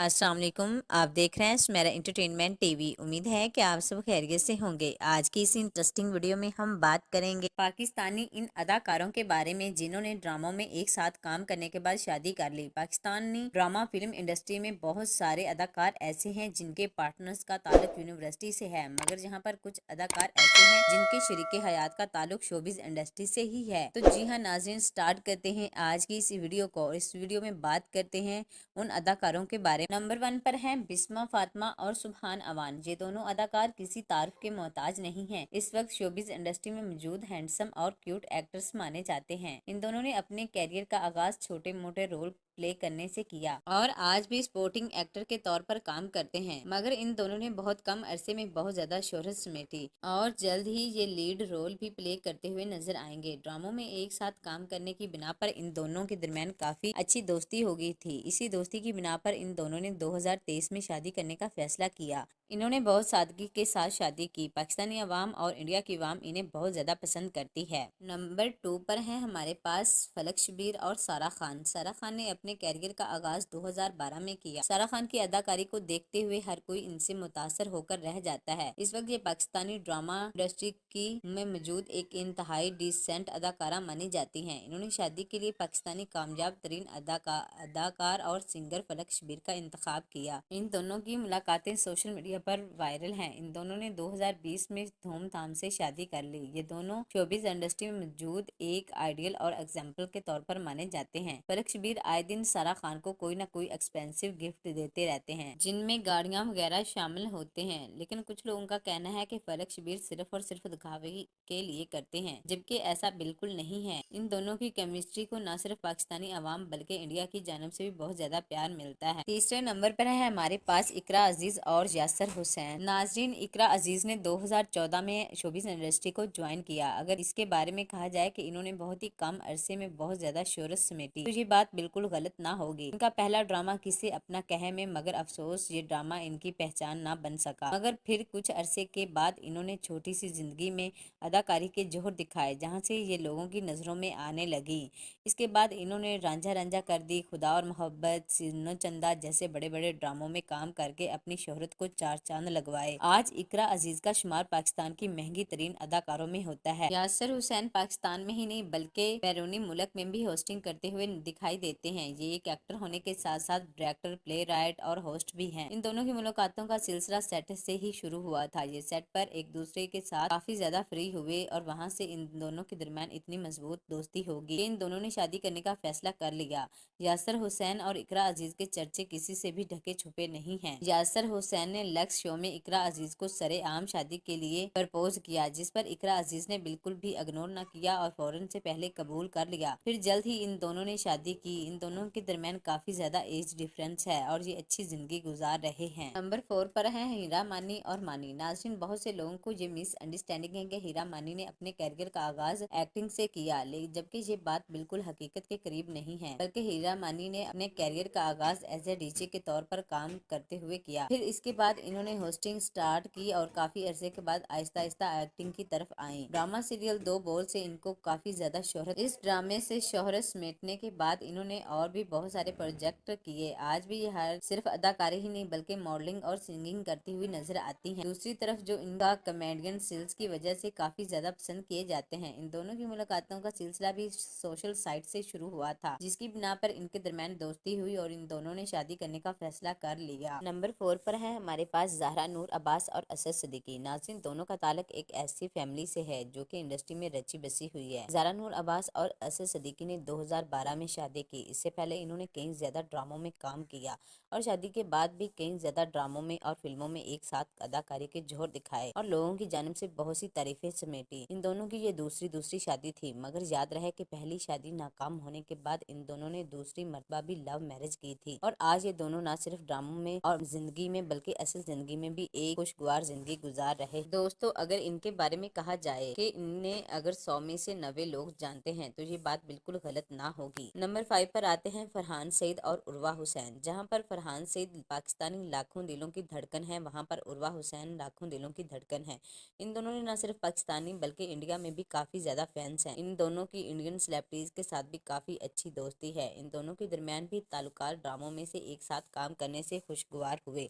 अस्सलाम वालेकुम। आप देख रहे हैं मेरा इंटरटेनमेंट टीवी। उम्मीद है कि आप सब खैरियत से होंगे। आज की इस इंटरेस्टिंग वीडियो में हम बात करेंगे पाकिस्तानी इन अदाकारों के बारे में जिन्होंने ड्रामों में एक साथ काम करने के बाद शादी कर ली। पाकिस्तानी ड्रामा फिल्म इंडस्ट्री में बहुत सारे अदाकार ऐसे हैं जिनके पार्टनर्स का ताल्लुक यूनिवर्सिटी से है, मगर यहाँ पर कुछ अदाकार ऐसे हैं जिनके शरीके हयात का ताल्लुक शोबिज इंडस्ट्री से ही है। तो जी हाँ नाज़रीन, स्टार्ट करते हैं आज की इस वीडियो को। इस वीडियो में बात करते हैं उन अदाकारों के बारे में। नंबर 1 पर हैं बिस्मा फातिमा और सुबहान अवान। ये दोनों अदाकार किसी तारीफ के मोहताज नहीं हैं। इस वक्त शोबिज इंडस्ट्री में मौजूद हैंडसम और क्यूट एक्टर्स माने जाते हैं। इन दोनों ने अपने कैरियर का आगाज छोटे मोटे रोल प्ले करने से किया और आज भी स्पोर्टिंग एक्टर के तौर पर काम करते हैं, मगर इन दोनों ने बहुत कम अरसे में बहुत ज्यादा शोहरत समेटी और जल्द ही ये लीड रोल भी प्ले करते हुए नजर आएंगे। ड्रामों में एक साथ काम करने की बिना पर इन दोनों के दरमियान काफी अच्छी दोस्ती हो गई थी। इसी दोस्ती की बिना पर इन दोनों ने 2023 में शादी करने का फैसला किया। इन्होंने बहुत सादगी के साथ शादी की। पाकिस्तानी अवाम और इंडिया की अवाम इन्हें बहुत ज्यादा पसंद करती है। नंबर 2 पर है हमारे पास फलक शबीर और सारा खान। सारा खान ने अपने कैरियर का आगाज 2012 में किया। सारा खान की अदाकारी को देखते हुए हर कोई इनसे मुतासर होकर रह जाता है। इस वक्त ये पाकिस्तानी ड्रामा इंडस्ट्री की में मौजूद एक इंतहाई डिसेंट अदाकारा मानी जाती हैं। इन्होंने शादी के लिए पाकिस्तानी कामयाब तरीन अदाकार और सिंगर फलक शबीर का इंतखाब किया। इन दोनों की मुलाकातें सोशल मीडिया पर वायरल हैं। इन दोनों ने 2020 में धूमधाम से शादी कर ली। ये दोनों शोबिज इंडस्ट्री में मौजूद एक आइडियल और एग्जाम्पल के तौर पर माने जाते हैं। फलक शबीर आए दिन सारा खान को कोई ना कोई एक्सपेंसिव गिफ्ट देते रहते हैं, जिनमें गाड़ियां वगैरह शामिल होते हैं। लेकिन कुछ लोगों का कहना है कि फलक शबीर सिर्फ और सिर्फ दिखावे के लिए करते हैं, जबकि ऐसा बिल्कुल नहीं है। इन दोनों की केमिस्ट्री को न सिर्फ पाकिस्तानी अवाम बल्कि इंडिया की जानब से भी बहुत ज्यादा प्यार मिलता है। तीसरे नंबर पर है हमारे पास इकरा अजीज और यासर हुसैन। नाजरीन, इकरा अजीज ने 2014 में शोबिज इंडस्ट्री को ज्वाइन किया। अगर इसके बारे में कहा जाए कि इन्होंने बहुत ही कम अरसे में बहुत ज्यादा शोहरत समेटी, तो ये बात बिल्कुल गलत ना होगी। इनका पहला ड्रामा किसे अपना कहे में, मगर अफसोस ये ड्रामा इनकी पहचान ना बन सका। मगर फिर कुछ अरसे के बाद इन्होंने छोटी सी जिंदगी में अदाकारी के जोहर दिखाए, जहाँ से ये लोगों की नजरों में आने लगी। इसके बाद इन्होंने रांझा रांझा कर दी, खुदा और मोहब्बत, सीनो चंदा जैसे बड़े बड़े ड्रामों में काम करके अपनी शोहरत को चार चांद लगवाए। आज इकरा अजीज का शुमार पाकिस्तान की महंगी तरीन अदाकारों में होता है। यासर हुसैन पाकिस्तान में ही नहीं बल्कि बैरूनी मुल्क में भी होस्टिंग करते हुए दिखाई देते हैं। ये एक एक्टर होने के साथ साथ डायरेक्टर, प्ले राइट और होस्ट भी हैं। इन दोनों की मुलाकातों का सिलसिला सेट से ही शुरू हुआ था। ये सेट पर एक दूसरे के साथ काफी ज्यादा फ्री हुए और वहाँ से इन दोनों के दरमियान इतनी मजबूत दोस्ती होगी कि इन दोनों ने शादी करने का फैसला कर लिया। यासर हुसैन और इकरा अजीज के चर्चे किसी से भी ढके छुपे नहीं हैं। यासर हुसैन ने लक्स शो में इकरा अजीज को सरेआम शादी के लिए प्रपोज किया, जिस पर इकरा अजीज ने बिल्कुल भी इग्नोर न किया और फौरन से पहले कबूल कर लिया। फिर जल्द ही इन दोनों ने शादी की। इन दोनों के दरमियान काफी ज्यादा एज डिफरेंस है और ये अच्छी जिंदगी गुजार रहे हैं। नंबर 4 पर है हीरा मानी और मानी। नाज़रीन, बहुत से लोगों को ये मिस अंडरस्टैंडिंग है कि हीरा मानी ने अपने कैरियर का आगाज एक्टिंग से किया, जबकि ये बात बिल्कुल हकीकत के करीब नहीं है। बल्कि हीरा मानी ने अपने कैरियर का आगाज एज ए डीजे के तौर पर काम करते हुए किया। फिर इसके बाद इन्होंने होस्टिंग स्टार्ट की और काफी अरसे के बाद आहिस्ता आहिस्ता एक्टिंग की तरफ आई। ड्रामा सीरियल दो बोल से इनको काफी ज्यादा शोहरत। इस ड्रामे से शोहरत समेटने के बाद इन्होंने और भी बहुत सारे प्रोजेक्ट किए। आज भी ये हर सिर्फ अदाकारी ही नहीं बल्कि मॉडलिंग और सिंगिंग करती हुई नजर आती हैं। दूसरी तरफ जो इनका कॉमेडियन स्किल्स की वजह से काफी ज्यादा पसंद किए जाते हैं। इन दोनों की मुलाकातों का सिलसिला भी सोशल साइट से शुरू हुआ था, जिसकी बिना पर इनके दरमियान दोस्ती हुई और इन दोनों ने शादी करने का फैसला कर लिया। नंबर 4 पर है हमारे पास ज़हरा नूर अब्बास और असद सिद्दीकी। नाज़रीन, दोनों का ताल्लुक एक ऐसी फैमिली से है जो कि इंडस्ट्री में रची बसी हुई है। ज़हरा नूर अब्बास और असद सिद्दीकी ने 2012 में शादी की। इससे पहले इन्होंने कई ज्यादा ड्रामों में काम किया और शादी के बाद भी कई ज्यादा ड्रामों में और फिल्मों में एक साथ अदाकारी के जोहर दिखाए और लोगों की जानिब से बहुत सी तारीफें समेटी। इन दोनों की ये दूसरी शादी थी, मगर याद रहे कि पहली शादी नाकाम होने के बाद इन दोनों ने दूसरी मर्तबा भी लव मैरिज की थी और आज ये दोनों ना सिर्फ ड्रामों में और जिंदगी में बल्कि असल जिंदगी में भी एक खुशगवार जिंदगी गुजार रहे। दोस्तों, अगर इनके बारे में कहा जाए कि इन्हें अगर 100 में से 90 लोग जानते हैं तो ये बात बिल्कुल गलत ना होगी। नंबर 5 पर आते हैं फरहान सईद और उर्वा हुसैन। जहां पर फरहान सईद पाकिस्तानी लाखों दिलों की धड़कन है, वहां पर उर्वा हुसैन लाखों दिलों की धड़कन है। इन दोनों ने न सिर्फ पाकिस्तानी बल्कि इंडिया में भी काफ़ी ज़्यादा फैंस हैं। इन दोनों की इंडियन सेलिब्रिटीज़ के साथ भी काफ़ी अच्छी दोस्ती है। इन दोनों के दरमियान भी ताल्लुकात ड्रामों में से एक साथ काम करने से खुशगवार हुए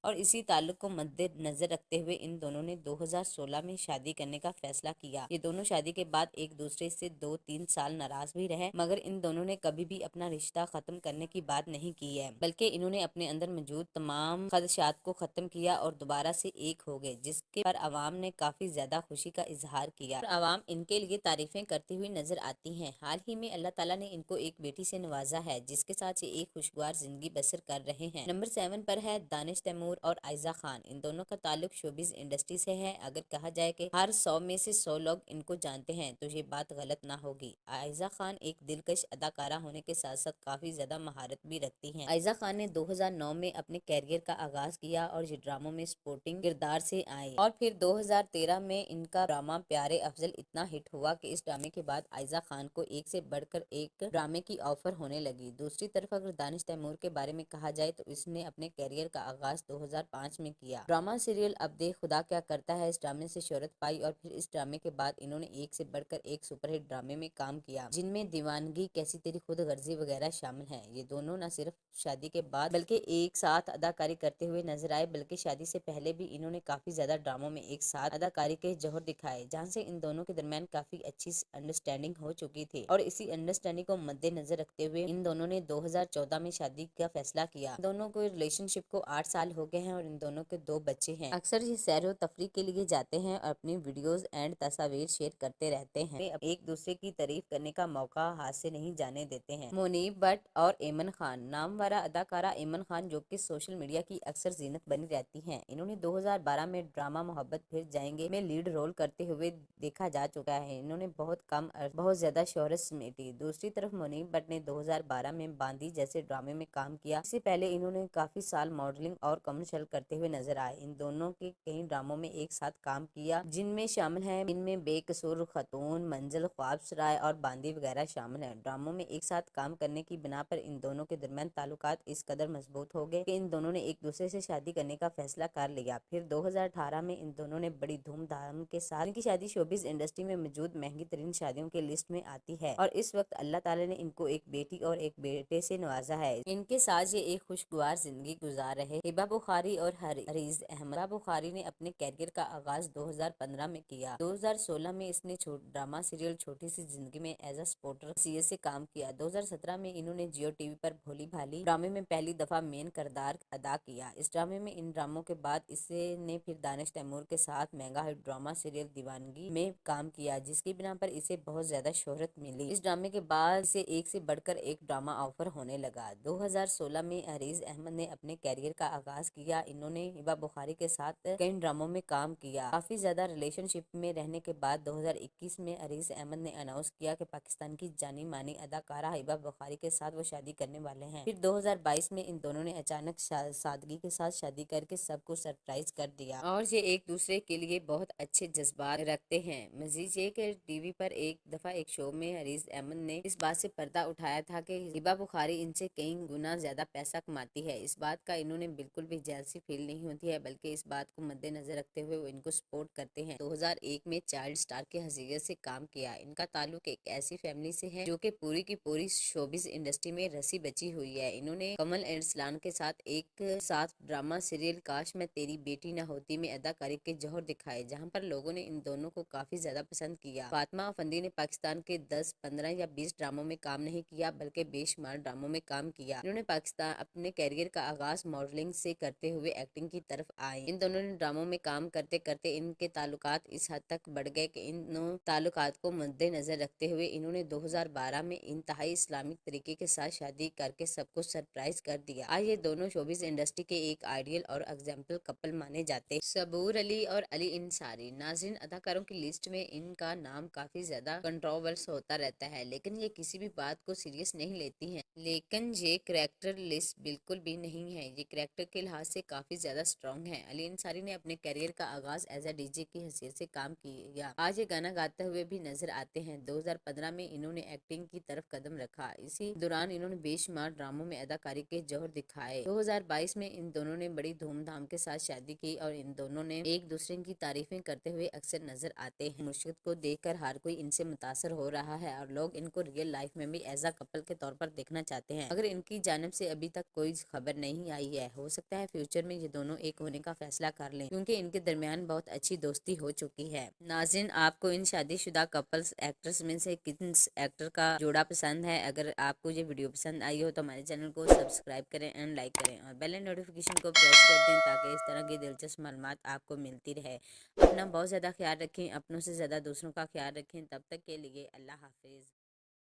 और इसी ताल्लुक को मद्देनजर रखते हुए इन दोनों ने 2016 में शादी करने का फैसला किया। ये दोनों शादी के बाद एक दूसरे से 2-3 साल नाराज भी रहे, मगर इन दोनों ने कभी भी अपना रिश्ता खत्म करने की बात नहीं की है, बल्कि इन्होंने अपने अंदर मौजूद तमाम खदशात को खत्म किया और दोबारा से एक हो गए, जिसके पर अवाम ने काफी ज्यादा खुशी का इजहार किया और अवाम इनके लिए तारीफें करती हुई नजर आती हैं। हाल ही में अल्लाह ताला ने इनको एक बेटी से नवाजा है, जिसके साथ ये एक खुशगवार जिंदगी बसर कर रहे हैं। नंबर 7 पर है दानिश तैमूर और आयजा खान। इन दोनों का ताल्लुक शोबिज इंडस्ट्री से है। अगर कहा जाए कि हर 100 में से 100 लोग इनको जानते हैं तो ये बात गलत ना होगी। आयजा खान एक दिलकश अदाकारा होने के साथ साथ काफी ज्यादा महारत भी रखती हैं। आयजा खान ने 2009 में अपने कैरियर का आगाज किया और ये ड्रामों में सपोर्टिंग किरदार से आए और फिर 2013 में इनका ड्रामा प्यारे अफजल इतना हिट हुआ कि इस ड्रामे के बाद आयजा खान को एक से बढ़कर एक ड्रामे की ऑफर होने लगी। दूसरी तरफ अगर दानिश तैमूर के बारे में कहा जाए तो इसने अपने कैरियर का आगाज 2005 में किया। ड्रामा सीरियल अब देख खुदा क्या करता है, इस ड्रामे से शोहरत पाई और फिर इस ड्रामे के बाद इन्होंने एक से बढ़कर एक सुपरहिट ड्रामे में काम किया, जिनमें दीवानगी, कैसी तेरी खुद गर्जी वगैरह शामिल हैं। ये दोनों न सिर्फ शादी के बाद बल्कि एक साथ अदाकारी करते हुए नजर आए, बल्कि शादी से पहले भी इन्होंने काफी ज्यादा ड्रामों में एक साथ अदाकारी के जौहर दिखाए, जहाँ से इन दोनों के दरमियान काफी अच्छी अंडरस्टैंडिंग हो चुकी थी और इसी अंडरस्टैंडिंग को मद्देनजर रखते हुए इन दोनों ने 2014 में शादी का फैसला किया। दोनों को रिलेशनशिप को 8 साल हो गए हैं और इन दोनों के 2 बच्चे हैं। अक्सर ये सैर व तफरीह के लिए जाते हैं और अपनी वीडियोस एंड तस्वीर शेयर करते रहते हैं। एक दूसरे की तारीफ करने का मौका हाथ से नहीं जाने देते हैं। मुनीब भट्ट और एमन खान। नामवरा अदाकारा एमन खान जो कि सोशल मीडिया की अक्सर जीनत बनी रहती हैं, इन्होंने 2012 में ड्रामा मोहब्बत फिर जाएंगे में लीड रोल करते हुए देखा जा चुका है। इन्होंने बहुत ज्यादा शोहरत समेटी। दूसरी तरफ मुनीब भट्ट ने 2012 में बांदी जैसे ड्रामे में काम किया। इससे पहले इन्होंने काफी साल मॉडलिंग और कमर्शियल करते हुए नजर आए। इन दोनों के कई ड्रामों में एक साथ काम किया, जिनमें शामिल है इनमें बेकसूर खातून, मंजिल, ख्वाब सराय और बांदी वगैरह शामिल है। ड्रामों में एक साथ काम करने की बिना पर इन दोनों के दरमियान ताल्लुकात इस कदर मजबूत हो गए कि इन दोनों ने एक दूसरे से शादी करने का फैसला कर लिया। फिर 2018 में इन दोनों ने बड़ी धूमधाम के साथ इनकी शादी शोबिज इंडस्ट्री में मौजूद महंगी तरीन शादियों के लिस्ट में आती है और इस वक्त अल्लाह ताला ने इनको एक बेटी और एक बेटे से नवाजा है। इनके साथ ये एक खुशगवार जिंदगी गुजार रहे। हिबा बुखारी और हरीज अहमद। हिबा बुखारी ने अपने कैरियर का आगाज 2015 में किया। 2016 में इसने ड्रामा सीरियल छोटी सी जिंदगी में एज अ सपोर्टर सीए से काम किया। 2017 में इन्होंने जियो टीवी पर भोली भाली ड्रामे में पहली दफा मेन किरदार अदा किया। इस ड्रामे में इन ड्रामों के बाद इसने फिर दानिश तैमूर के साथ मेगा हिट ड्रामा सीरियल दीवानगी में काम किया, जिसकी बिना पर इसे बहुत ज्यादा शोहरत मिली। इस ड्रामे के बाद इसे एक से बढ़कर एक ड्रामा ऑफर होने लगा। 2016 में हरीज अहमद ने अपने कैरियर का आगाज किया। इन्होंने हिबा बुखारी के साथ कई ड्रामों में काम किया। काफी ज्यादा रिलेशनशिप में रहने के बाद 2021 में हरीज अहमद ने अनाउंस किया कि पाकिस्तान की जानी मानी अदाकारा हिबा बुखारी के साथ वो शादी करने वाले हैं। फिर 2022 में इन दोनों ने अचानक सादगी के साथ शादी करके सबको सरप्राइज कर दिया और ये एक दूसरे के लिए बहुत अच्छे जज्बात रखते हैं। मजीद ये कि टीवी पर एक दफा एक शो में हरीज अहमद ने इस बात से पर्दा उठाया था कि हिबा बुखारी इनसे कई गुना ज्यादा पैसा कमाती है। इस बात का इन्होंने बिल्कुल भी जेलसी फील नहीं होती है, बल्कि इस बात को मद्देनजर रखते हुए वो इनको सपोर्ट करते हैं। 2001 में चाइल्ड स्टार की हैसियत से काम किया। इनका ताल्लुक एक ऐसी फैमिली से है जो कि पूरी की पूरी शोबिज इंडस्ट्री में रसी बची हुई है। इन्होंने कमल एंड सलान के साथ एक साथ ड्रामा सीरियल काश मैं तेरी बेटी न होती में अदाकारी के जौहर दिखाए, जहां पर लोगों ने इन दोनों को काफी ज्यादा पसंद किया। फातिमा अफंदी ने पाकिस्तान के 10, 15 या 20 ड्रामों में काम नहीं किया, बल्कि बेशुमार ड्रामों में काम किया। इन्होंने पाकिस्तान अपने कैरियर का आगाज मॉडलिंग से करते हुए एक्टिंग की तरफ आए। इन दोनों ने ड्रामों में काम करते करते इनके ताल्लुकात इस हद तक बढ़ गए कि इन ताल्लुकात को मद्देनजर रखते हुए इन्होंने 2012 में इंतहाई इस्लामिक तरीके के साथ शादी करके सबको सरप्राइज कर दिया। आज ये दोनों शोबिज इंडस्ट्री के एक आइडियल और एग्जाम्पल कपल माने जाते हैं। सबूर अली और अली इंसारी। नाज़रीन, अदाकारों की लिस्ट में इनका नाम काफी ज्यादा कंट्रोवर्स होता रहता है, लेकिन ये किसी भी बात को सीरियस नहीं लेती हैं। लेकिन ये करैक्टर लिस्ट बिल्कुल भी नहीं है। ये करैक्टर के लिहाज से काफी ज्यादा स्ट्रॉन्ग है। अली इंसारी ने अपने कैरियर का आगाज एज अ डीजे की हैसियत से काम किया। आज ये गाना गाते हुए भी नजर आते हैं। 2015 में इन्होंने एक्टिंग की तरफ कदम रखा। इसी دوستی دوران انہوں نے بے شمار ڈراموں میں اداکاری کے جوہر دکھائے۔ 2022 میں ان دونوں نے بڑی دھوم دھام کے ساتھ شادی کی اور ان دونوں نے ایک دوسرے کی تعریفیں کرتے ہوئے اکثر نظر آتے ہیں۔ مرشد کو دیکھ کر ہر کوئی ان سے متاثر ہو رہا ہے اور لوگ ان کو ریئل لائف میں بھی ایز اے کپل کے طور پر دیکھنا چاہتے ہیں، مگر ان کی جانب سے ابھی تک کوئی خبر نہیں آئی ہے۔ ہو سکتا ہے فیوچر میں یہ دونوں ایک ہونے کا فیصلہ کر لیں، کیونکہ ان کے درمیان بہت اچھی دوستی ہو چکی ہے۔ ناظرین، آپ کو ان شادی شدہ کپلز ایکٹرز میں سے کس ایکٹر کا جوڑا پسند ہے؟ اگر آپ کو یہ ویڈیو پسند آئی ہو تو ہمارے چینل کو سبسکرائب کریں اینڈ لائک کریں اور بیل نوٹیفیکیشن کو پریس کر دیں تاکہ اس طرح کی دلچسپ معلومات آپ کو ملتی رہے۔ اپنا بہت زیادہ خیال رکھیں، اپنوں سے زیادہ دوسروں کا خیال رکھیں۔ تب تک کے لیے اللہ حافظ۔